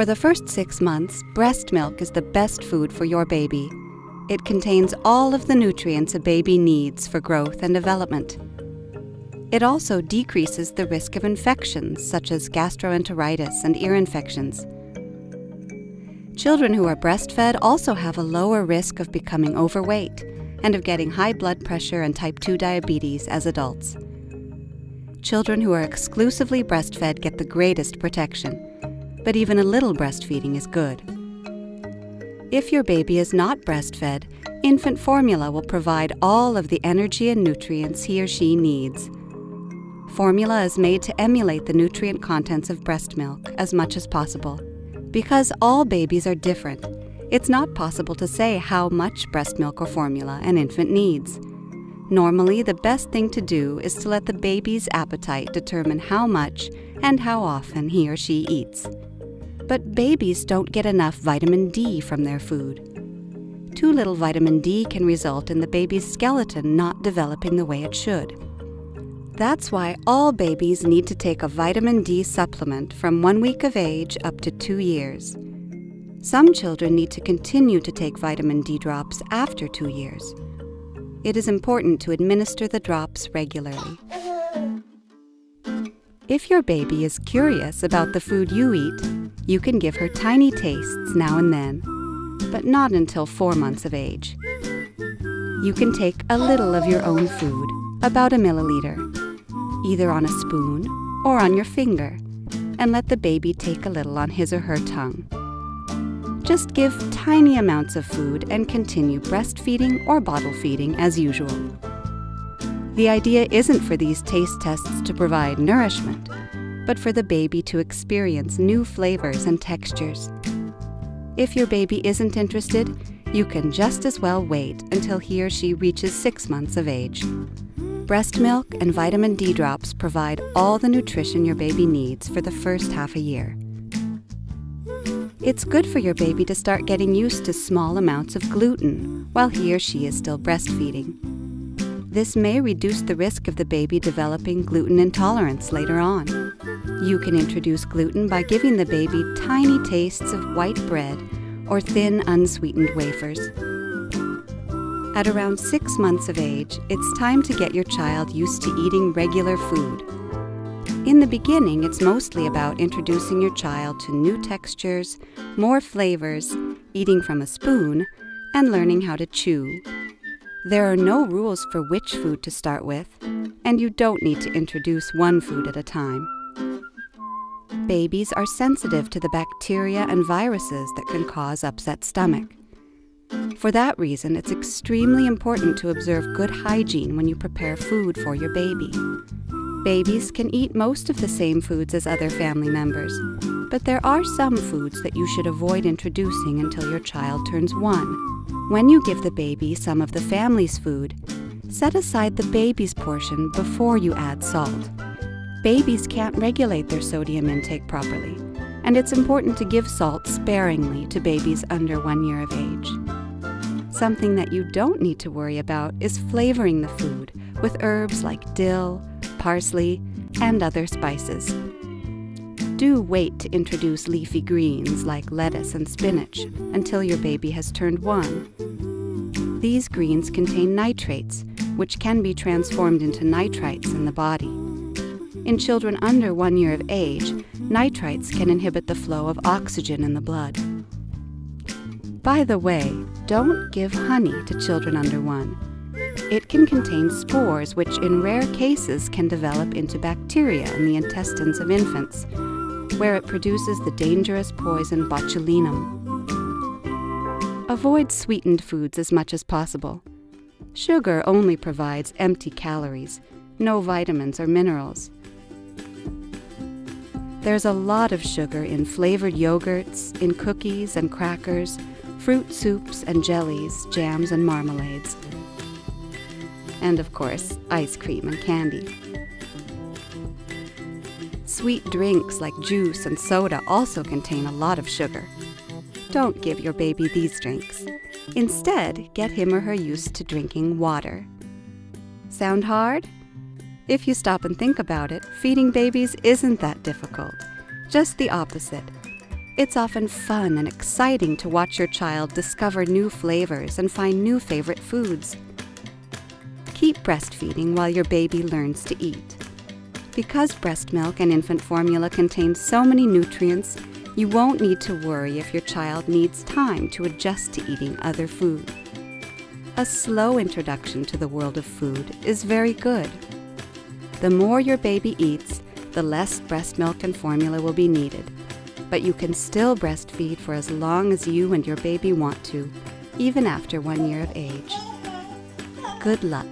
For the first 6 months, breast milk is the best food for your baby. It contains all of the nutrients a baby needs for growth and development. It also decreases the risk of infections such as gastroenteritis and ear infections. Children who are breastfed also have a lower risk of becoming overweight and of getting high blood pressure and type 2 diabetes as adults. Children who are exclusively breastfed get the greatest protection, but even a little breastfeeding is good. If your baby is not breastfed, infant formula will provide all of the energy and nutrients he or she needs. Formula is made to emulate the nutrient contents of breast milk as much as possible. Because all babies are different, it's not possible to say how much breast milk or formula an infant needs. Normally, the best thing to do is to let the baby's appetite determine how much and how often he or she eats. But babies don't get enough vitamin D from their food. Too little vitamin D can result in the baby's skeleton not developing the way it should. That's why all babies need to take a vitamin D supplement from 1 week of age up to 2 years. Some children need to continue to take vitamin D drops after 2 years. It is important to administer the drops regularly. If your baby is curious about the food you eat, you can give her tiny tastes now and then, but not until 4 months of age. You can take a little of your own food, about 1 milliliter, either on a spoon or on your finger, and let the baby take a little on his or her tongue. Just give tiny amounts of food and continue breastfeeding or bottle feeding as usual. The idea isn't for these taste tests to provide nourishment, but for the baby to experience new flavors and textures. If your baby isn't interested, you can just as well wait until he or she reaches 6 months of age. Breast milk and vitamin D drops provide all the nutrition your baby needs for the first half a year. It's good for your baby to start getting used to small amounts of gluten while he or she is still breastfeeding. This may reduce the risk of the baby developing gluten intolerance later on. You can introduce gluten by giving the baby tiny tastes of white bread or thin, unsweetened wafers. At around 6 months of age, it's time to get your child used to eating regular food. In the beginning, it's mostly about introducing your child to new textures, more flavors, eating from a spoon, and learning how to chew. There are no rules for which food to start with, and you don't need to introduce one food at a time. Babies are sensitive to the bacteria and viruses that can cause upset stomach. For that reason, it's extremely important to observe good hygiene when you prepare food for your baby. Babies can eat most of the same foods as other family members, but there are some foods that you should avoid introducing until your child turns 1. When you give the baby some of the family's food, set aside the baby's portion before you add salt. Babies can't regulate their sodium intake properly, and it's important to give salt sparingly to babies under 1 year of age. Something that you don't need to worry about is flavoring the food with herbs like dill, parsley, and other spices. Do wait to introduce leafy greens like lettuce and spinach until your baby has turned 1. These greens contain nitrates, which can be transformed into nitrites in the body. In children under 1 year of age, nitrites can inhibit the flow of oxygen in the blood. By the way, don't give honey to children under 1. It can contain spores which in rare cases can develop into bacteria in the intestines of infants, where it produces the dangerous poison botulinum. Avoid sweetened foods as much as possible. Sugar only provides empty calories, no vitamins or minerals. There's a lot of sugar in flavored yogurts, in cookies and crackers, fruit soups and jellies, jams and marmalades. And of course, ice cream and candy. Sweet drinks like juice and soda also contain a lot of sugar. Don't give your baby these drinks. Instead, get him or her used to drinking water. Sound hard? If you stop and think about it, feeding babies isn't that difficult. Just the opposite. It's often fun and exciting to watch your child discover new flavors and find new favorite foods. Keep breastfeeding while your baby learns to eat. Because breast milk and infant formula contain so many nutrients, you won't need to worry if your child needs time to adjust to eating other food. A slow introduction to the world of food is very good. The more your baby eats, the less breast milk and formula will be needed. But you can still breastfeed for as long as you and your baby want to, even after 1 year of age. Good luck.